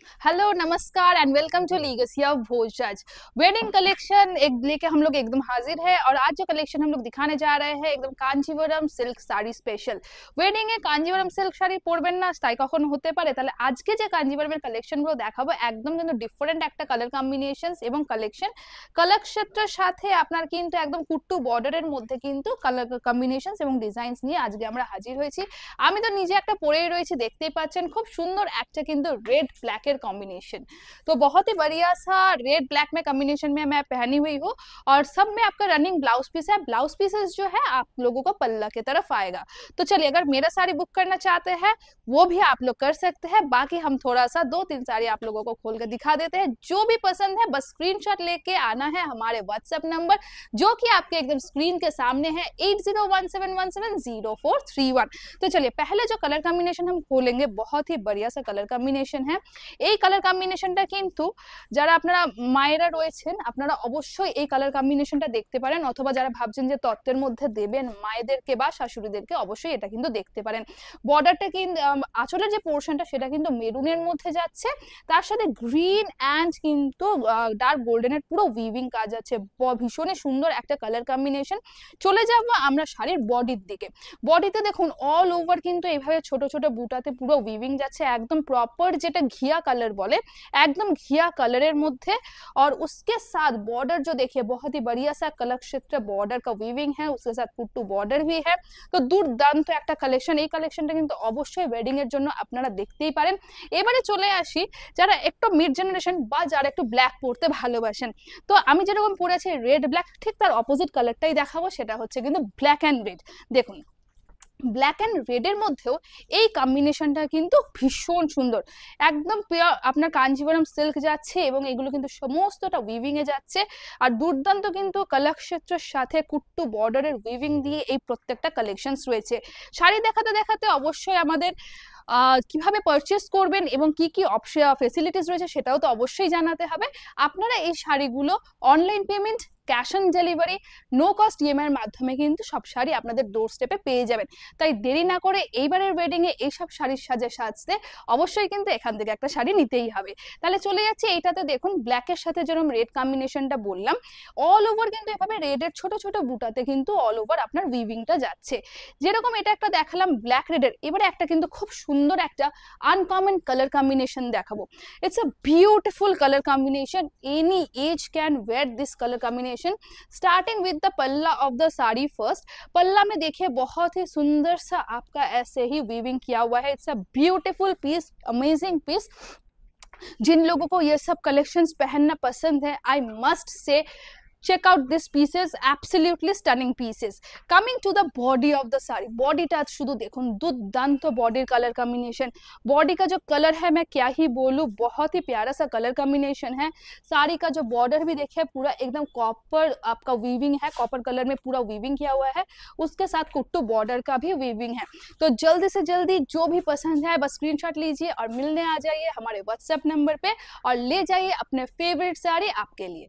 Hello नमस्कार and welcome to Legacy of Bhojraj. Wedding collection एक लेके हम लोग एकदम हाजिर है और आज जो कलेक्शन हम लोग दिखाने जा रहे हैं एकदम Kanjivaram silk sari special. Wedding এ কাঞ্জিভারম সিল্ক শাড়ি পরবেন না তাই কখনো হতে পারে? তাহলে আজকে যে কাঞ্জিভারমের কালেকশনগুলো দেখাবো একদম কিন্তু ডিফারেন্ট একটা কালার কম্বিনেশনস এবং কালেকশন। কলাক্ষেত্রের সাথে আপনার কিন্তু একদম কুট্টু বর্ডারের মধ্যে কিন্তু কালার কম্বিনেশনস এবং ডিজাইনস নিয়ে আজকে আমরা হাজির হয়েছি। আমি তো নিজে একটা পরেই রয়েছি, দেখতেই পাচ্ছেন খুব সুন্দর একটা কিন্তু रेड ब्लैक कॉम्बिनेशन। तो बहुत ही बढ़िया सा रेड ब्लैक में कॉम्बिनेशन में मैं पहनी हुई हूँ और सब में आपका रनिंग ब्लाउज पीस है। ब्लाउज पीसेस जो है आप लोगों को पल्ला की तरफ आएगा। तो चलिए अगर मेरा साड़ी बुक करना चाहते हैं वो भी आप लोग कर सकते हैं। बाकी हम थोड़ा सा 2-3 साड़ी आप लोगों को खोल कर दिखा देते हैं। जो भी पसंद है बस स्क्रीनशॉट लेके आना है हमारे व्हाट्सएप नंबर जो कि आपके एकदम स्क्रीन के सामने है 8017170431। तो चलिए पहले जो कलर कॉम्बिनेशन हम खोलेंगे बहुत ही बढ़िया सा कलर कॉम्बिनेशन है। এই কালার কম্বিনেশনটা কিন্তু যারা আপনারা মায়েরা রয়েছেন আপনারা অবশ্যই এই কালার কম্বিনেশনটা দেখতে পারেন, অথবা যারা ভাবছেন যে তত্ত্বের মধ্যে দেবেন মায়েদেরকে বা শাশুড়িদেরকে অবশ্যই এটা কিন্তু দেখতে পারেন। বর্ডারটা কিন্তু আঁচলের যে পোরশনটা সেটা কিন্তু মেরুনের মধ্যে যাচ্ছে, তার সাথে গ্রিন অ্যান্ড কিন্তু ডার্ক গোল্ডেনের পুরো উইভিং কাজ আছে। ভীষণই সুন্দর একটা কালার কম্বিনেশন। চলে যাব আমরা শাড়ির বডির দিকে। বডিতে দেখুন অল ওভার কিন্তু এইভাবে ছোট ছোট বুটাতে পুরো উইভিং যাচ্ছে, একদম প্রপার যেটা घिया कलर बोले एकदम घिया कलर मध्य। और उसके साथ बॉर्डर जो देखिए बहुत ही बढ़िया सा कलर क्षेत्र बॉर्डर का वीविंग है, उसके साथ कुट्टू बॉर्डर भी है। तो দুর্দান্ত একটা কালেকশন। এই কালেকশনটা কিন্তু অবশ্যই ওয়েডিং এর জন্য আপনারা দেখতেই পারেন। এবারে চলে আসি যারা একটু মিড জেনারেশন বা যারা একটু ব্ল্যাক পরতে ভালোবাসেন। তো আমি যেরকম পরেছি রেড ব্ল্যাক, ঠিক তার অপোজিট কালারটাই দেখাবো, সেটা হচ্ছে কিন্তু ব্ল্যাক অ্যান্ড রেড। দেখুন ব্ল্যাক অ্যান্ড রেডের মধ্যেও এই কম্বিনেশনটা কিন্তু ভীষণ সুন্দর, একদম পিওর আপনার কাঞ্জিভারম সিল্ক যাচ্ছে এবং এগুলো কিন্তু সমস্তটা উইভিং এ যাচ্ছে। আর দুর্দান্ত কিন্তু কলাক্ষেত্রের সাথে কুট্টু বর্ডারের উইভিং দিয়ে এই প্রত্যেকটা কালেকশনস রয়েছে। শাড়ি দেখাতে দেখাতে অবশ্যই আমাদের কিভাবে পারচেজ করবেন এবং কি কি ফেসিলিটিস রয়েছে সেটাও তো অবশ্যই জানাতে হবে। আপনারা এই শাড়িগুলো online payment, cash on delivery, no cost EMI এর মাধ্যমে কিন্তু সব শাড়ি আপনাদের ডোর স্টেপে পেয়ে যাবেন। তাই দেরি না করে এইবারের ওয়েডিং এ এই সব শাড়ির সাজে সাজতে অবশ্যই কিন্তু এখান থেকে একটা শাড়ি নিতেই হবে। তাহলে চলে যাচ্ছে এইটাতে। দেখুন ব্ল্যাকের সাথে যেরকম রেড কম্বিনেশনটা বললাম অল ওভার কিন্তু এভাবে রেডের ছোট ছোট বুটাতে কিন্তু অল ওভার আপনার উইভিংটা যাচ্ছে। যেরকম এটা একটা দেখালাম ব্ল্যাক রেডের, এবারে একটা কিন্তু খুব সুন্দর একটা আনকমন কালার কম্বিনেশন দেখাবো। It's a beautiful colour combination. Any age can wear this colour combination. Starting with the palla of the sari first. Palla में देखिए बहुत ही सुंदर सा आपका ऐसे ही वीविंग किया हुआ है। It's a beautiful piece, amazing piece. जिन लोगों को ये सब कलेक्शंस पहनना पसंद है I must say check out these pieces, absolutely stunning pieces. Coming to the body of the saree, body টা শুধু দেখুন দুর্দান্ত বডির কালার কম্বিনেशन। बॉडी का जो कलर है मैं क्या ही बोलूं, बहुत ही प्यारा सा कलर कॉम्बिनेशन है। साड़ी का जो बॉर्डर भी देखिए पूरा एकदम कॉपर आपका वीविंग है, कॉपर कलर में पूरा वीविंग किया हुआ है, उसके साथ कुट्टू बॉर्डर का भी वीविंग है। तो जल्दी से जल्दी जो भी पसंद है बस स्क्रीनशॉट लीजिए और मिलने आ जाइए हमारे व्हाट्सएप नंबर पे और ले जाइए अपने फेवरेट साड़ी आपके लिए।